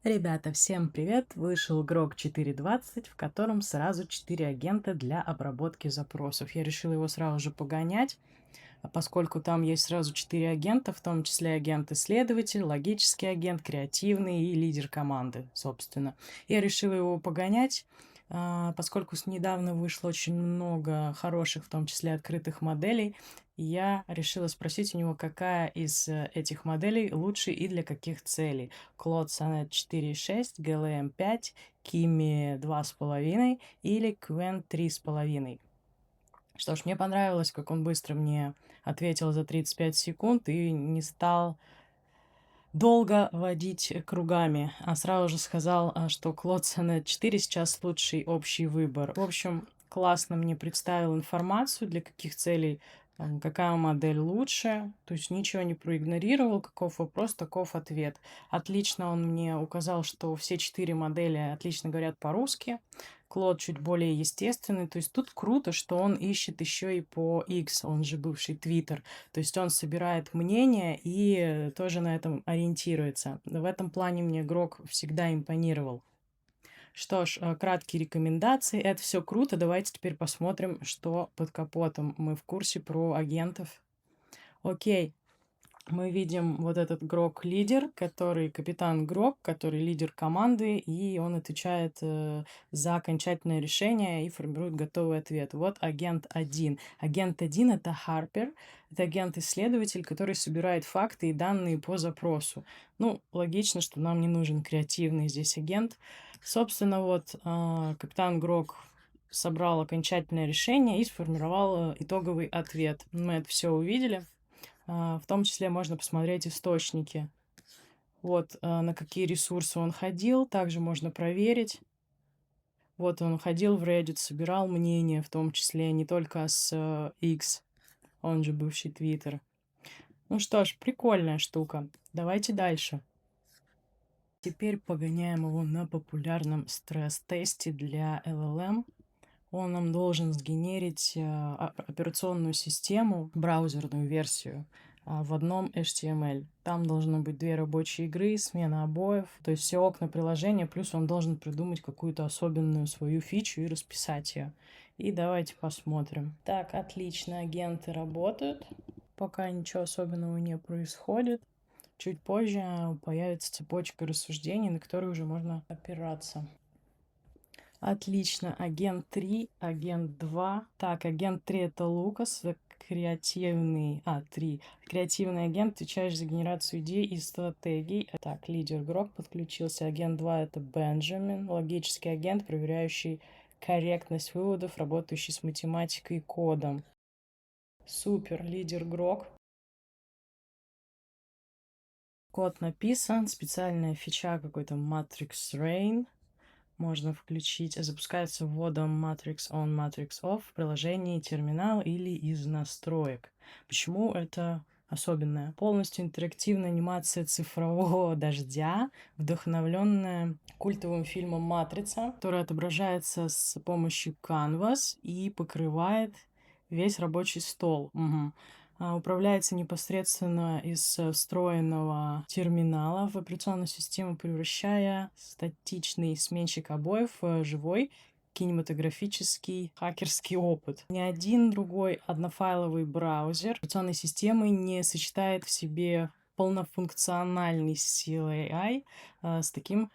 Ребята, всем привет! Вышел Grok 4.20, в котором сразу 4 агента для обработки запросов. Я решила его сразу же погонять, поскольку там есть сразу 4 агента, в том числе агент-исследователь, логический агент, креативный и лидер команды, собственно. Я решила его погонять, поскольку недавно вышло очень много хороших, в том числе открытых моделей. Я решила спросить у него, какая из этих моделей лучше и для каких целей. Claude Sonnet 4.6, GLM 5, Kimi 2.5 или Qwen 3.5. Что ж, мне понравилось, как он быстро мне ответил за 35 секунд и не стал долго водить кругами, а сразу же сказал, что Claude Sonnet 4 сейчас лучший общий выбор. В общем, классно мне представил информацию, для каких целей какая модель лучше, то есть ничего не проигнорировал, каков вопрос, таков ответ. Отлично он мне указал, что все 4 модели отлично говорят по-русски, Клод чуть более естественный, то есть тут круто, что он ищет еще и по X, он же бывший Twitter, то есть он собирает мнение и тоже на этом ориентируется. В этом плане мне Грок всегда импонировал. Что ж, краткие рекомендации. Это все круто. Давайте теперь посмотрим, что под капотом. Мы в курсе про агентов. Окей, мы видим вот этот Грок-лидер, который капитан Грок, который лидер команды, и он отвечает за окончательное решение и формирует готовый ответ. Вот агент 1. Агент 1 — это Харпер, это агент-исследователь, который собирает факты и данные по запросу. Ну, логично, что нам не нужен креативный здесь агент. Собственно, вот капитан Грок собрал окончательное решение и сформировал итоговый ответ. Мы это все увидели. В том числе можно посмотреть источники. Вот, на какие ресурсы он ходил, также можно проверить. Вот он ходил в Reddit, собирал мнения, в том числе не только с X, он же бывший Twitter. Ну что ж, прикольная штука. Давайте дальше. Теперь погоняем его на популярном стресс-тесте для LLM. Он нам должен сгенерить операционную систему, браузерную версию в одном HTML. Там должно быть 2 рабочие игры, смена обоев, то есть все окна приложения, плюс он должен придумать какую-то особенную свою фичу и расписать ее. И давайте посмотрим. Так, отлично, агенты работают. Пока ничего особенного не происходит. Чуть позже появится цепочка рассуждений, на которые уже можно опираться. Отлично. Агент 3, агент 2. Так, агент 3 это Лукас, креативный... 3. Креативный агент, отвечаешь за генерацию идей и стратегий. Так, лидер Грок подключился. Агент 2 это Бенджамин, логический агент, проверяющий корректность выводов, работающий с математикой и кодом. Супер, лидер Грок. Код написан, специальная фича какой-то Matrix Rain. Можно включить, запускается вводом Matrix On, Matrix Off в приложении терминал или из настроек. Почему это особенное? Полностью интерактивная анимация цифрового дождя, вдохновленная культовым фильмом «Матрица», которая отображается с помощью Canvas и покрывает весь рабочий стол. Управляется непосредственно из встроенного терминала в операционную систему, превращая статичный сменщик обоев в живой кинематографический хакерский опыт. Ни один другой однофайловый браузер операционной системы не сочетает в себе полнофункциональный CLI с таким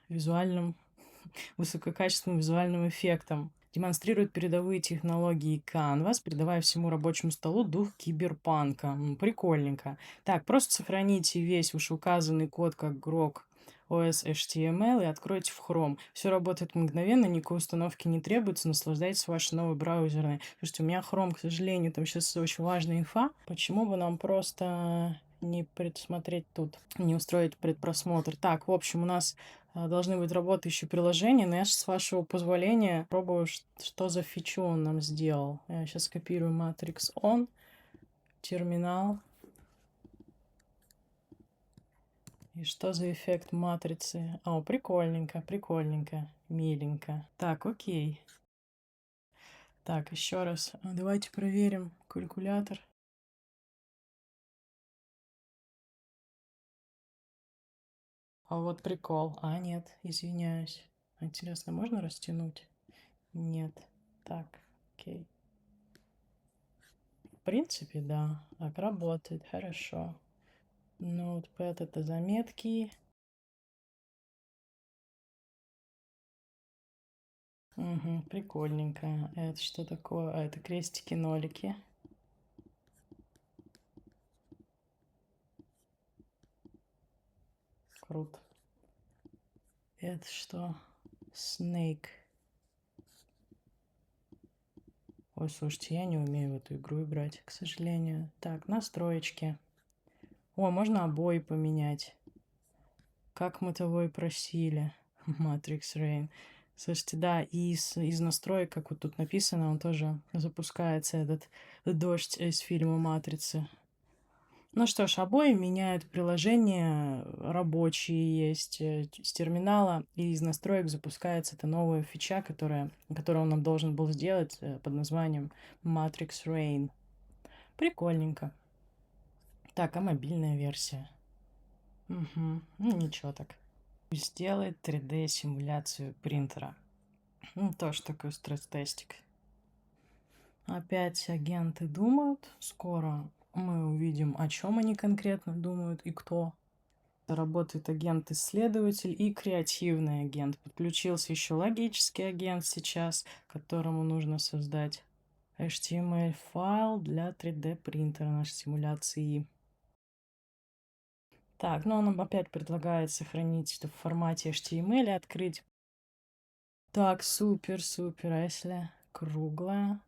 высококачественным визуальным эффектом. Демонстрирует передовые технологии Canvas, передавая всему рабочему столу дух киберпанка. Прикольненько. Так, просто сохраните весь вышеуказанный код как Grok OS HTML и откройте в Chrome. Все работает мгновенно, никакой установки не требуется, наслаждайтесь вашей новой браузерной. Слушайте, у меня Chrome, к сожалению, там сейчас очень важная инфа. Почему бы нам просто не предусмотреть тут, не устроить предпросмотр? Так, в общем, у нас должны быть работающие приложения, но я с вашего позволения пробую, что за фичу он нам сделал. Я сейчас копирую Matrix On, терминал. И что за эффект матрицы? О, прикольненько, прикольненько, миленько. Так, окей. Так, еще раз. Давайте проверим калькулятор. А вот прикол. А, нет, извиняюсь. Интересно, можно растянуть? Нет. Так, окей. В принципе, да. Так, работает. Хорошо. Notepad — это заметки. Угу, прикольненько. Это что такое? А, это крестики-нолики. Круто. Это что? Snake. Ой, слушайте, я не умею в эту игру играть, к сожалению. Так, настроечки. О, можно обои поменять. Как мы того и просили. Matrix Rain. Слушайте, да, и из настроек, как вот тут написано, он тоже запускается, этот дождь из фильма «Матрицы». Ну что ж, обои меняют приложение, рабочие есть с терминала, и из настроек запускается эта новая фича, которую он нам должен был сделать под названием Matrix Rain. Прикольненько. Так, а мобильная версия? Угу, ну ничего так. Сделает 3D-симуляцию принтера. Ну, тоже такой стресс-тестик. Опять агенты думают. Скоро мы увидим, о чем они конкретно думают и кто. Работает агент-исследователь и креативный агент. Подключился еще логический агент сейчас, которому нужно создать HTML-файл для 3D принтера нашей симуляции. Так, ну он нам опять предлагает сохранить это в формате HTML и открыть. Так, супер, супер. А если круглая?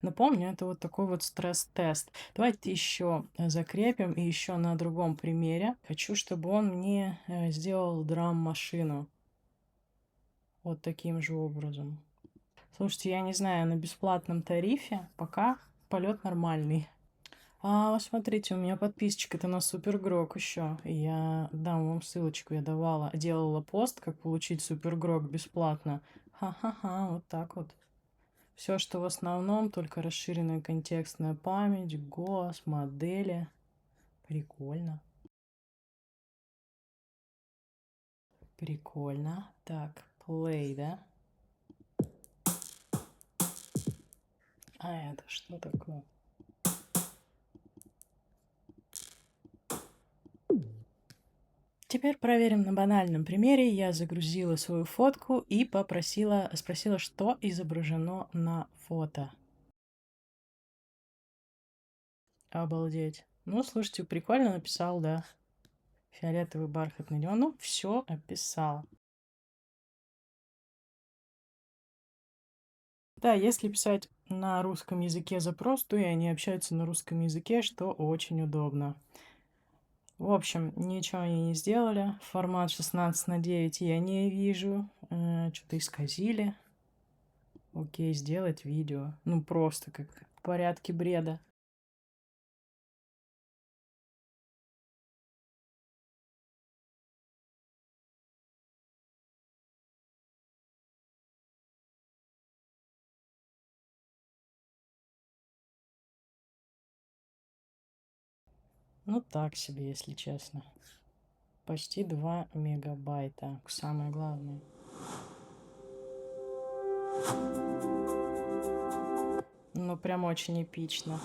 Напомню, это вот такой вот стресс-тест. Давайте еще закрепим и еще на другом примере. Хочу, чтобы он мне сделал драм-машину. Вот таким же образом. Слушайте, я не знаю, на бесплатном тарифе пока полет нормальный. А, смотрите, у меня подписчика-то на Супергрок еще. Я дам вам ссылочку, я давала, делала пост, как получить Супергрок бесплатно. Ха-ха-ха, вот так вот. Все, что в основном, только расширенная контекстная память, голос, модели. Прикольно. Прикольно. Так, play, да? А это что такое? Теперь проверим на банальном примере. Я загрузила свою фотку и спросила, что изображено на фото. Обалдеть. Ну, слушайте, прикольно написал, да. Фиолетовый бархатный диван. Ну, все описал. Да, если писать на русском языке запрос, то и они общаются на русском языке, что очень удобно. В общем, ничего они не сделали. Формат 16:9 я не вижу. Что-то исказили. Окей, сделать видео. Ну, просто как в порядке бреда. Ну, так себе, если честно. Почти 2 мегабайта. Самое главное. Ну, прям очень эпично.